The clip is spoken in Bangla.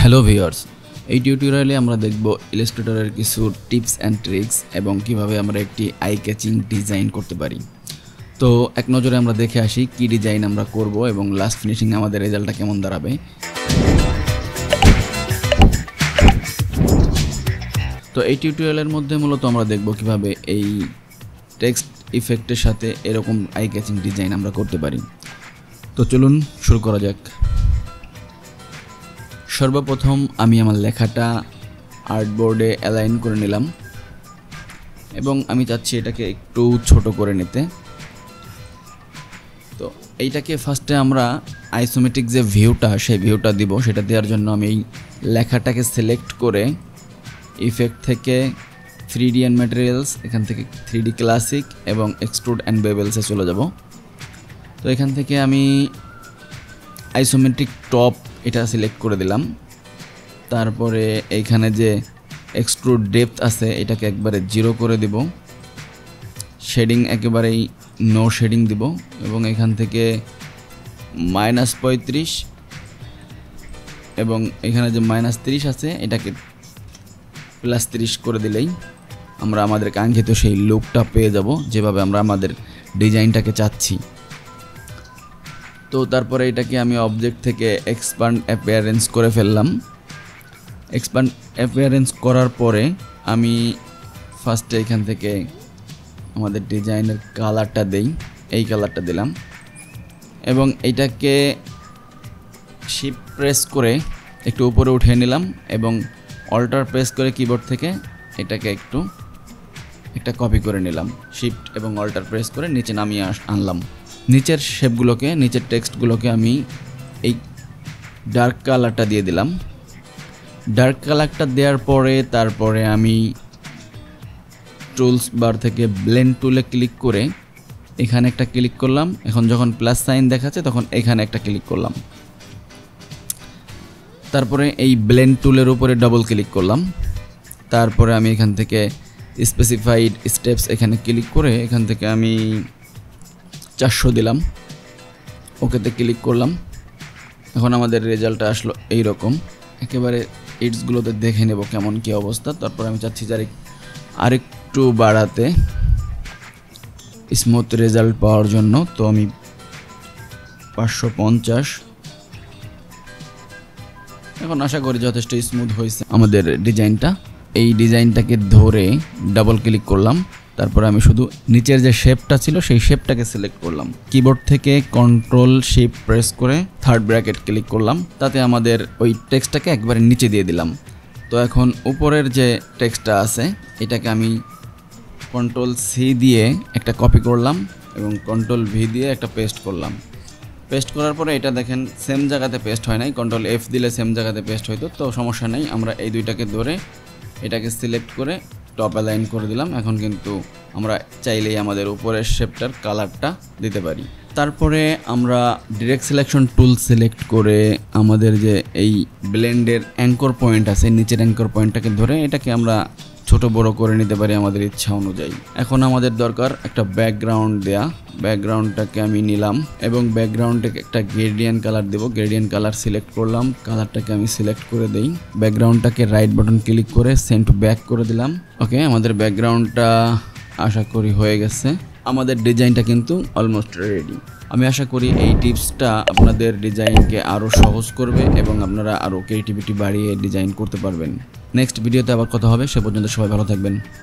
হ্যালো ভিউয়ার্স, এই টিউটোরিয়ালে আমরা দেখব ইলাস্ট্রেটরের কিছু টিপস অ্যান্ড ট্রিক্স এবং কিভাবে আমরা একটি আই ক্যাচিং ডিজাইন করতে পারি। তো এক নজরে আমরা দেখে আসি কি ডিজাইন আমরা করব এবং লাস্ট ফিনিশিং আমাদের রেজাল্টটা কেমন দাঁড়াবে। তো এই টিউটোরিয়ালের মধ্যে মূলত আমরা দেখব কিভাবে এই টেক্সট ইফেক্টের সাথে এরকম আই ক্যাচিং ডিজাইন আমরা করতে পারি। তো চলুন শুরু করা যাক। সর্বপ্রথম আমি আমার লেখাটা আর্টবোর্ডে অ্যালাইন করে নিলাম এবং আমি চাচ্ছি এটাকে একটু ছোট করে নিতে। তো এইটাকে ফার্স্টে আমরা আইসোমেট্রিক যে ভিউটা সেই ভিউটা দিব, সেটা দেওয়ার জন্য আমি এই লেখাটাকে সিলেক্ট করে ইফেক্ট থেকে 3D অ্যান্ড ম্যাটেরিয়ালস, এখান থেকে 3D ক্লাসিক এবং এক্সট্রুড অ্যান্ড বেভেলসে চলে যাব। তো এখান থেকে আমি আইসোমেট্রিক টপ এটা সিলেক্ট করে দিলাম। তারপরে এইখানে যে এক্সট্রুড ডেপথ আছে এটাকে একবারে 0 করে দিব, শেডিং একেবারেই নো শেডিং দিব এবং এখান থেকে -35 এবং এখানে যে -30 আছে এটাকে +30 করে দিলেই আমরা আমাদের কাঙ্ক্ষিত সেই লুকটা পেয়ে যাব, যেভাবে আমরা আমাদের ডিজাইনটাকে চাচ্ছি। তো তারপরে এটাকে আমি অবজেক্ট থেকে এক্সপ্যান্ড অ্যাপিয়ারেন্স করে ফেললাম। এক্সপ্যান্ড অ্যাপিয়ারেন্স করার পরে আমি ফার্স্টে এখান থেকে আমাদের ডিজাইনের কালারটা দেই, এই কালারটা দিলাম এবং এইটাকে শিফট প্রেস করে একটু উপরে উঠিয়ে নিলাম এবং অল্টার প্রেস করে কিবোর্ড থেকে এটাকে একটা কপি করে নিলাম। শিফট এবং অল্টার প্রেস করে নিচে নামিয়ে আনলাম। নিচের শেপগুলোকে, নিচের টেক্সটগুলোকে আমি এই ডার্ক কালারটা দিয়ে দিলাম। ডার্ক কালারটা দেওয়ার পরে তারপরে আমি টুলস বার থেকে ব্লেন্ড টুলে ক্লিক করে এখানে একটা ক্লিক করলাম। এখন যখন প্লাস সাইন দেখাচ্ছে তখন এখানে একটা ক্লিক করলাম। তারপরে এই ব্লেন্ড টুলের উপরে ডাবল ক্লিক করলাম। তারপরে আমি এখান থেকে স্পেসিফাইড স্টেপস এখানে ক্লিক করে এখান থেকে আমি 400 দিলাম, ওকেতে ক্লিক করলাম। এখন আমাদের রেজাল্টটা আসলো এই রকম। একেবারে ইটসগুলোতে দেখে নেব কেমন কী অবস্থা। তারপর আমি চাচ্ছি যে আরেকটু বাড়াতে স্মুথ রেজাল্ট পাওয়ার জন্য। তো আমি 550। এখন আশা করি যথেষ্ট স্মুথ হয়েছে আমাদের ডিজাইনটা। এই ডিজাইনটাকে ধরে ডাবল ক্লিক করলাম। তারপরে আমি শুধু নিচের যে শেপটা ছিল সেই শেপটাকে সিলেক্ট করলাম। কিবোর্ড থেকে কন্ট্রোল শিফট প্রেস করে থার্ড ব্র্যাকেট ক্লিক করলাম। তাতে আমাদের ওই টেক্সটটাকে একবারে নিচে দিয়ে দিলাম। তো এখন উপরের যে টেক্সটটা আছে এটাকে আমি কন্ট্রোল সি দিয়ে একটা কপি করলাম এবং কন্ট্রোল ভি দিয়ে একটা পেস্ট করলাম। পেস্ট করার পরে এটা দেখেন সেম জায়গাতে পেস্ট হয় নাই, কন্ট্রোল এফ দিলে সেম জায়গাতে পেস্ট হইতো। তো সমস্যা নেই, আমরা এই দুইটাকে ধরে এটাকে সিলেক্ট করে টপ অ্যালাইন করে দিলাম। এখন কিন্তু আমরা চাইলেই আমাদের উপরের শেপটার কালারটা দিতে পারি। তারপরে আমরা ডিরেক্ট সিলেকশন টুল সিলেক্ট করে আমাদের যে এই ব্লেন্ডের অ্যাঙ্কর পয়েন্ট আছে, নিচের অ্যাঙ্কর পয়েন্টটাকে ধরে এটাকে আমরা ছোট বড় করে নিতে পারি আমাদের ইচ্ছা অনুযায়ী। এখন আমাদের দরকার একটা ব্যাকগ্রাউন্ড দেয়া। ব্যাকগ্রাউন্ডটাকে আমি নিলাম এবং ব্যাকগ্রাউন্ডটাকে একটা গ্রেডিয়েন্ট কালার দেব। গ্রেডিয়েন্ট কালার সিলেক্ট করলাম, কালারটাকে আমি সিলেক্ট করে দেই। ব্যাকগ্রাউন্ডটাকে রাইট বাটন ক্লিক করে সেন্ড টু ব্যাক করে দিলাম। ওকে, আমাদের ব্যাকগ্রাউন্ডটা আশা করি হয়ে গেছে। আমাদের ডিজাইনটা কিন্তু অলমোস্ট রেডি। আমি আশা করি এই টিপসটা আপনাদের ডিজাইনকে আরও সহজ করবে এবং আপনারা আরও ক্রিয়েটিভিটি বাড়িয়ে ডিজাইন করতে পারবেন। নেক্সট ভিডিওতে আবার কথা হবে, সে পর্যন্ত সবাই ভালো থাকবেন।